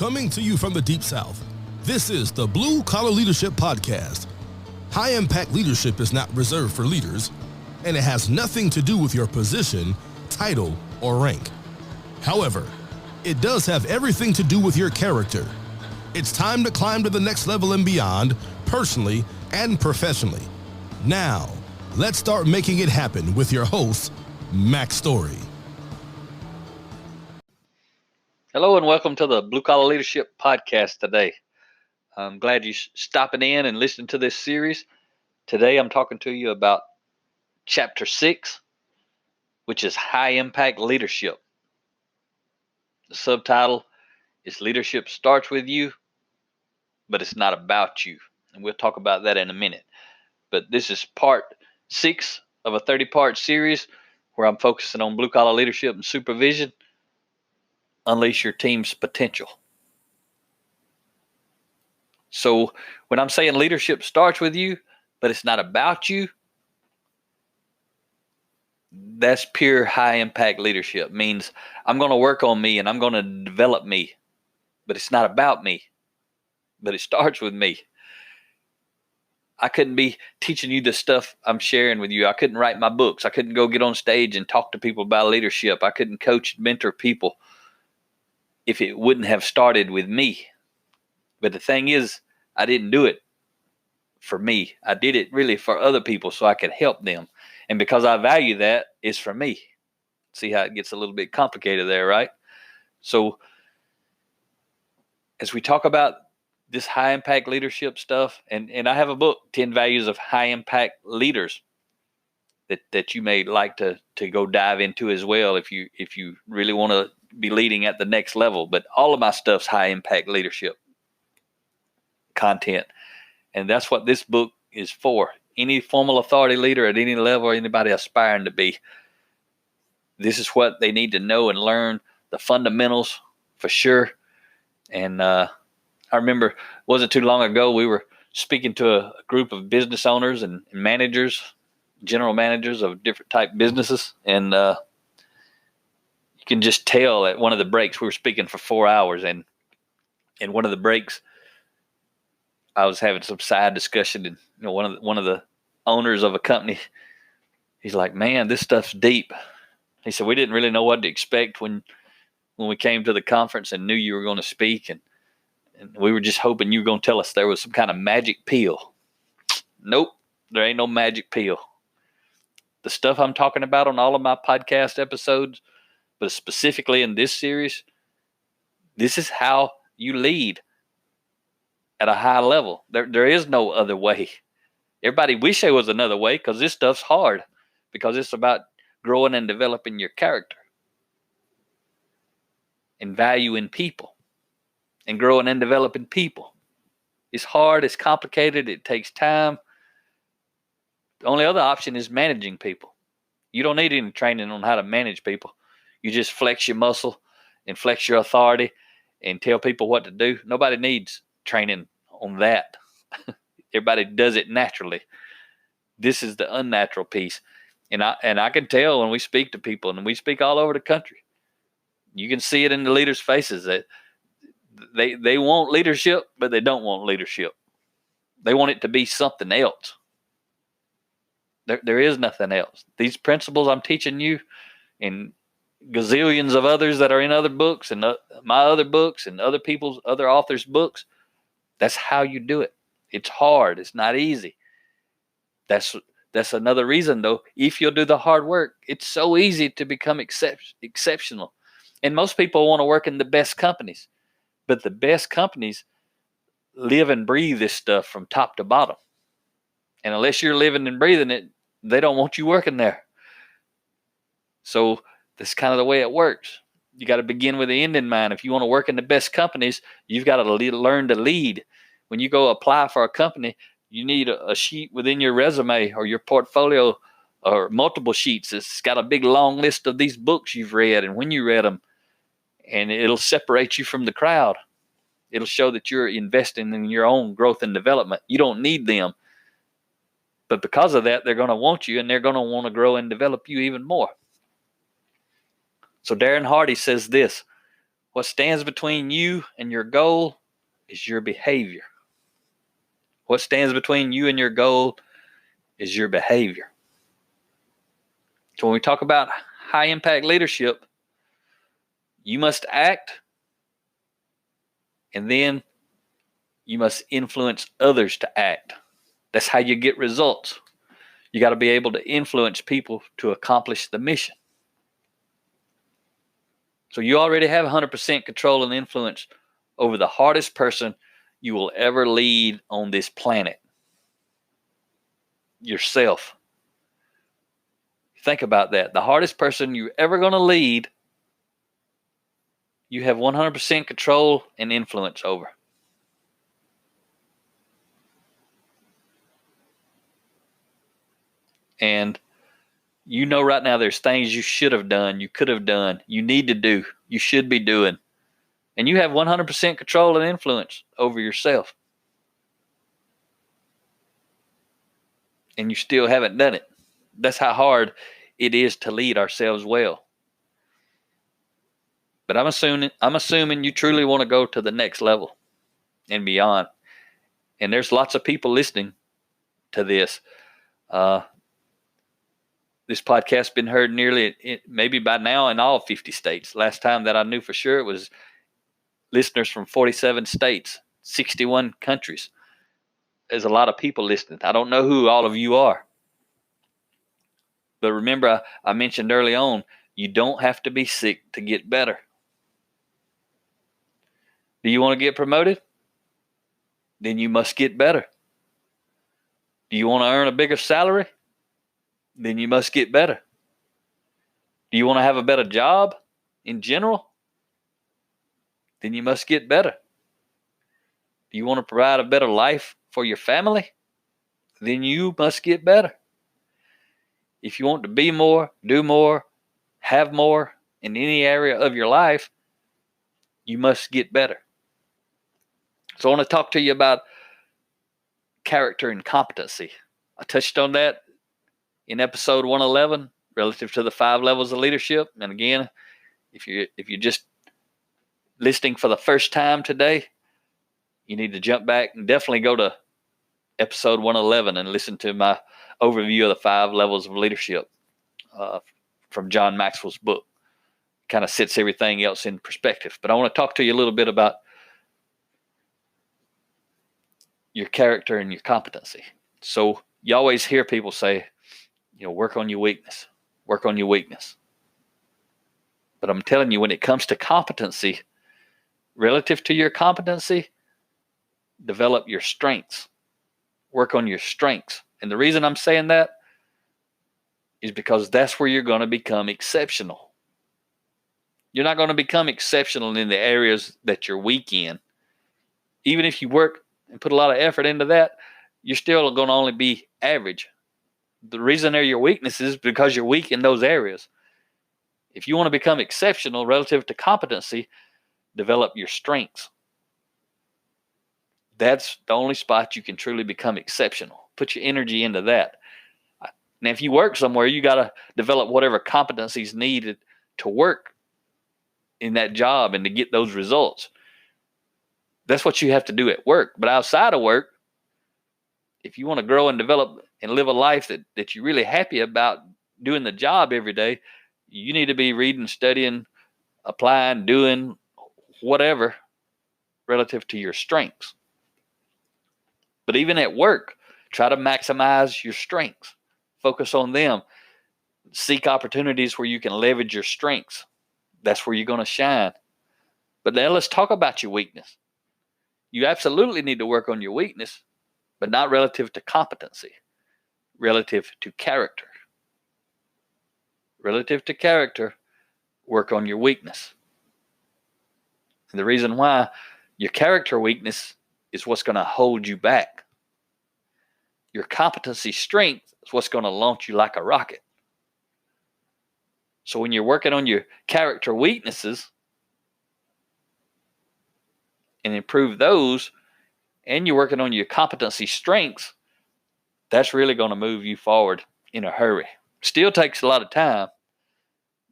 Coming to you from the Deep South, this is the Blue Collar Leadership Podcast. High-impact leadership is not reserved for leaders, and it has nothing to do with your position, title, or rank. However, it does have everything to do with your character. It's time to climb to the next level and beyond, personally and professionally. Now, let's start making it happen with your host, Mack Story. Hello and welcome to the Blue Collar Leadership Podcast today. I'm glad you're stopping in and listening to this series. Today I'm talking to you about Chapter 6, which is High Impact Leadership. The subtitle is Leadership Starts With You, but It's Not About You. And we'll talk about that in a minute. But this is part 6 of a 30-part series where I'm focusing on blue collar leadership and supervision. Unleash your team's potential. So when I'm saying leadership starts with you, but it's not about you, that's pure high impact leadership. Means I'm going to work on me and I'm going to develop me, but it's not about me, but it starts with me. I couldn't be teaching you the stuff I'm sharing with you. I couldn't write my books. I couldn't go get on stage and talk to people about leadership. I couldn't coach and mentor people if it wouldn't have started with me. But the thing is, I didn't do it for me. I did it really for other people so I could help them. And because I value that, it's for me. See how it gets a little bit complicated there, right? So as we talk about this high impact leadership stuff, and I have a book, 10 Values of High Impact Leaders, that you may like to go dive into as well if you really want to be leading at the next level. But all of my stuff's high impact leadership content. And that's what this book is for. Any formal authority leader at any level or anybody aspiring to be, this is what they need to know and learn, the fundamentals for sure. And I remember it wasn't too long ago, we were speaking to a group of business owners and managers, general managers of different type businesses. And you can just tell at one of the breaks, we were speaking for 4 hours, and in one of the breaks, I was having some side discussion, and one of the owners of a company, he's like, "Man, this stuff's deep." He said, "We didn't really know what to expect when we came to the conference and knew you were going to speak, and we were just hoping you were going to tell us there was some kind of magic pill." Nope, there ain't no magic pill. The stuff I'm talking about on all of my podcast episodes, but specifically in this series, this is how you lead at a high level. There is no other way. Everybody wish there was another way because this stuff's hard, because it's about growing and developing your character and valuing people and growing and developing people. It's hard. It's complicated. It takes time. The only other option is managing people. You don't need any training on how to manage people. You just flex your muscle and flex your authority and tell people what to do. Nobody needs training on that. Everybody does it naturally. This is the unnatural piece. And I can tell when we speak to people, and we speak all over the country, you can see it in the leaders' faces that they want leadership, but they don't want leadership. They want it to be something else. There is nothing else. These principles I'm teaching you, and gazillions of others that are in other books, and my other books, and other authors' books, that's how you do it. It's hard. It's not easy. That's another reason, though. If you'll do the hard work, it's so easy to become exceptional. And most people want to work in the best companies, but the best companies live and breathe this stuff from top to bottom. And unless you're living and breathing it, they don't want you working there. So that's kind of the way it works. You got to begin with the end in mind. If you want to work in the best companies, you've got to learn to lead. When you go apply for a company, you need a sheet within your resume or your portfolio, or multiple sheets. It's got a big long list of these books you've read and when you read them, and it'll separate you from the crowd. It'll show that you're investing in your own growth and development. You don't need them. But because of that, they're going to want you, and they're going to want to grow and develop you even more. So Darren Hardy says this: What stands between you and your goal is your behavior. What stands between you and your goal is your behavior. So when we talk about high impact leadership, you must act, and then you must influence others to act. That's how you get results. You got to be able to influence people to accomplish the mission. So you already have 100% control and influence over the hardest person you will ever lead on this planet. Yourself. Think about that. The hardest person you're ever going to lead, you have 100% control and influence over. And you know right now there's things you should have done, you could have done, you need to do, you should be doing. And you have 100% control and influence over yourself. And you still haven't done it. That's how hard it is to lead ourselves well. But I'm assuming you truly want to go to the next level and beyond. And there's lots of people listening to this. This podcast's been heard maybe by now in all 50 states. Last time that I knew for sure, it was listeners from 47 states, 61 countries. There's a lot of people listening. I don't know who all of you are. But remember, I mentioned early on, you don't have to be sick to get better. Do you want to get promoted? Then you must get better. Do you want to earn a bigger salary? Then you must get better. Do you want to have a better job in general? Then you must get better. Do you want to provide a better life for your family? Then you must get better. If you want to be more, do more, have more in any area of your life, you must get better. So I want to talk to you about character and competency. I touched on that in episode 111 relative to the 5 levels of leadership. And again, if you're just listening for the first time today, you need to jump back and definitely go to episode 111 and listen to my overview of the 5 levels of leadership from John Maxwell's book. Kind of sets everything else in perspective. But I want to talk to you a little bit about your character and your competency. So you always hear people say, work on your weakness, work on your weakness. But I'm telling you, when it comes to competency, relative to your competency, develop your strengths, work on your strengths. And the reason I'm saying that is because that's where you're going to become exceptional. You're not going to become exceptional in the areas that you're weak in. Even if you work and put a lot of effort into that, you're still going to only be average. The reason they're your weaknesses is because you're weak in those areas. If you want to become exceptional relative to competency, develop your strengths. That's the only spot you can truly become exceptional. Put your energy into that. Now, if you work somewhere, you got to develop whatever competencies needed to work in that job and to get those results. That's what you have to do at work. But outside of work, if you want to grow and develop and live a life that you're really happy about doing the job every day, you need to be reading, studying, applying, doing whatever relative to your strengths. But even at work, try to maximize your strengths. Focus on them. Seek opportunities where you can leverage your strengths. That's where you're going to shine. But now let's talk about your weakness. You absolutely need to work on your weakness, but not relative to competency, relative to character. Relative to character, work on your weakness. And the reason why, your character weakness is what's going to hold you back. Your competency strength is what's going to launch you like a rocket. So when you're working on your character weaknesses and improve those, and you're working on your competency strengths, that's really going to move you forward in a hurry. Still takes a lot of time,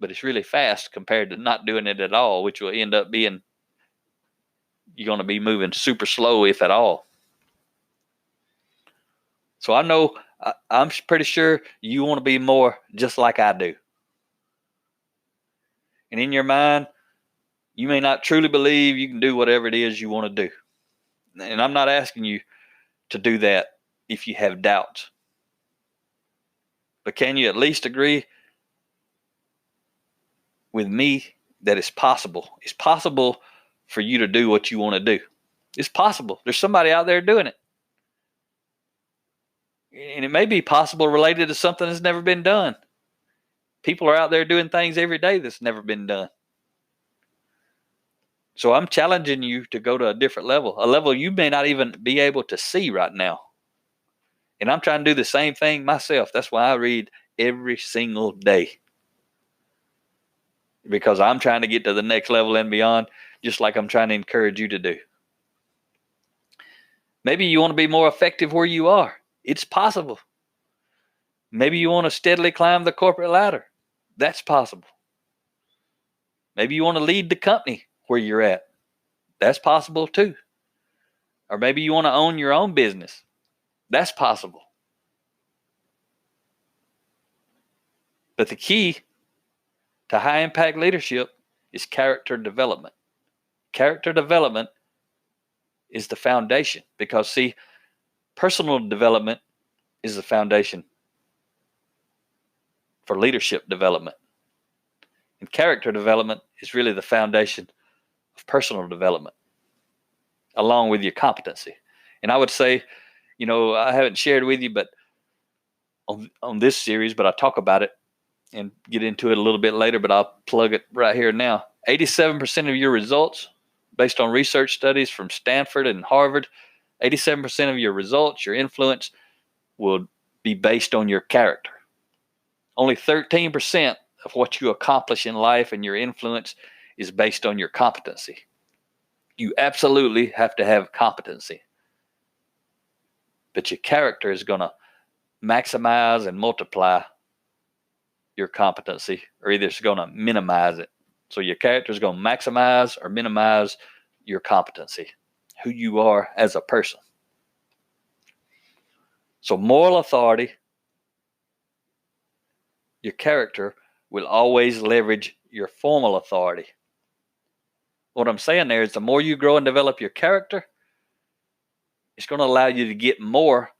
but it's really fast compared to not doing it at all, which will end up being you're going to be moving super slow, if at all. So I know, I'm pretty sure you want to be more just like I do. And in your mind, you may not truly believe you can do whatever it is you want to do. And I'm not asking you to do that if you have doubts. But can you at least agree with me that it's possible? It's possible for you to do what you want to do. It's possible. There's somebody out there doing it. And it may be possible related to something that's never been done. People are out there doing things every day that's never been done. So I'm challenging you to go to a different level, a level you may not even be able to see right now. And I'm trying to do the same thing myself. That's why I read every single day. Because I'm trying to get to the next level and beyond, just like I'm trying to encourage you to do. Maybe you want to be more effective where you are. It's possible. Maybe you want to steadily climb the corporate ladder. That's possible. Maybe you want to lead the company where you're at. That's possible too. Or maybe you want to own your own business. That's possible. But the key to high impact leadership is character development. Character development is the foundation, because see, personal development is the foundation for leadership development. And character development is really the foundation of personal development, along with your competency. And I would say, I haven't shared with you, but on this series, but I talk about it and get into it a little bit later, but I'll plug it right here now. 87% of your results, based on research studies from Stanford and Harvard, 87% of your results, your influence, will be based on your character. Only 13% of what you accomplish in life and your influence is based on your competency. You absolutely have to have competency. But your character is going to maximize and multiply your competency, or either it's going to minimize it. So your character is going to maximize or minimize your competency, who you are as a person. So moral authority, your character will always leverage your formal authority. What I'm saying there is the more you grow and develop your character, it's going to allow you to get more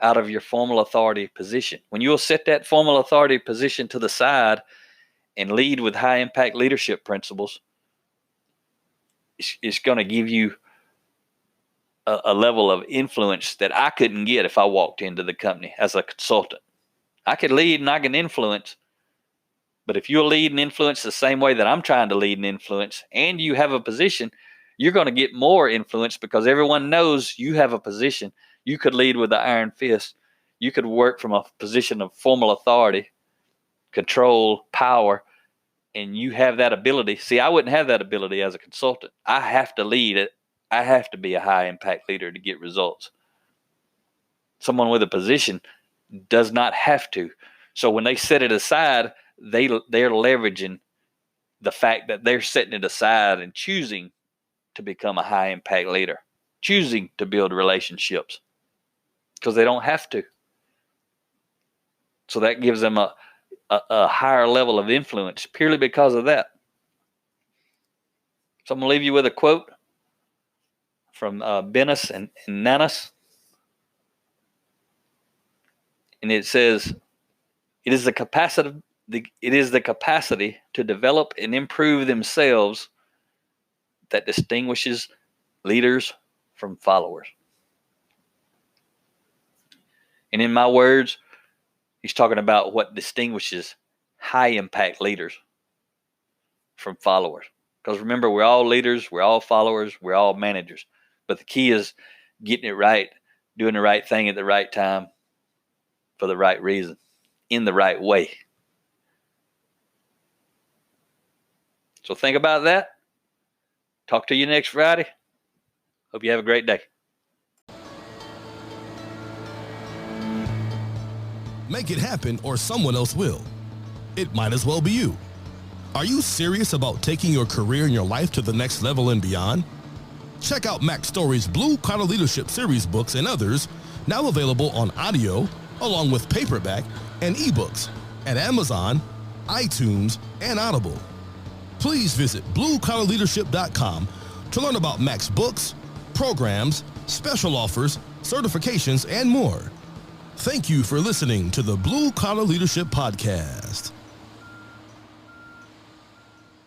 out of your formal authority position. When you'll set that formal authority position to the side and lead with high impact leadership principles, it's going to give you a level of influence that I couldn't get if I walked into the company as a consultant. I could lead and I can influence, but if you'll lead and influence the same way that I'm trying to lead and influence, and you have a position, you're going to get more influence because everyone knows you have a position. You could lead with the iron fist. You could work from a position of formal authority, control, power, and you have that ability. See, I wouldn't have that ability as a consultant. I have to lead it. I have to be a high impact leader to get results. Someone with a position does not have to. So when they set it aside, they're leveraging the fact that they're setting it aside and choosing to become a high impact leader, choosing to build relationships because they don't have to. So that gives them a higher level of influence purely because of that. So I'm going to leave you with a quote from Bennis and Nanas. And it says, it is the capacity to develop and improve themselves that distinguishes leaders from followers. And in my words, he's talking about what distinguishes high impact leaders from followers. Because remember, we're all leaders, we're all followers, we're all managers. But the key is getting it right, doing the right thing at the right time for the right reason, in the right way. So think about that. Talk to you next Friday. Hope you have a great day. Make it happen or someone else will. It might as well be you. Are you serious about taking your career and your life to the next level and beyond? Check out Mack Story's Blue Collar Leadership series books and others, now available on audio, along with paperback and ebooks at Amazon, iTunes, and Audible. Please visit bluecollarleadership.com to learn about Mack's books, programs, special offers, certifications, and more. Thank you for listening to the Blue Collar Leadership Podcast.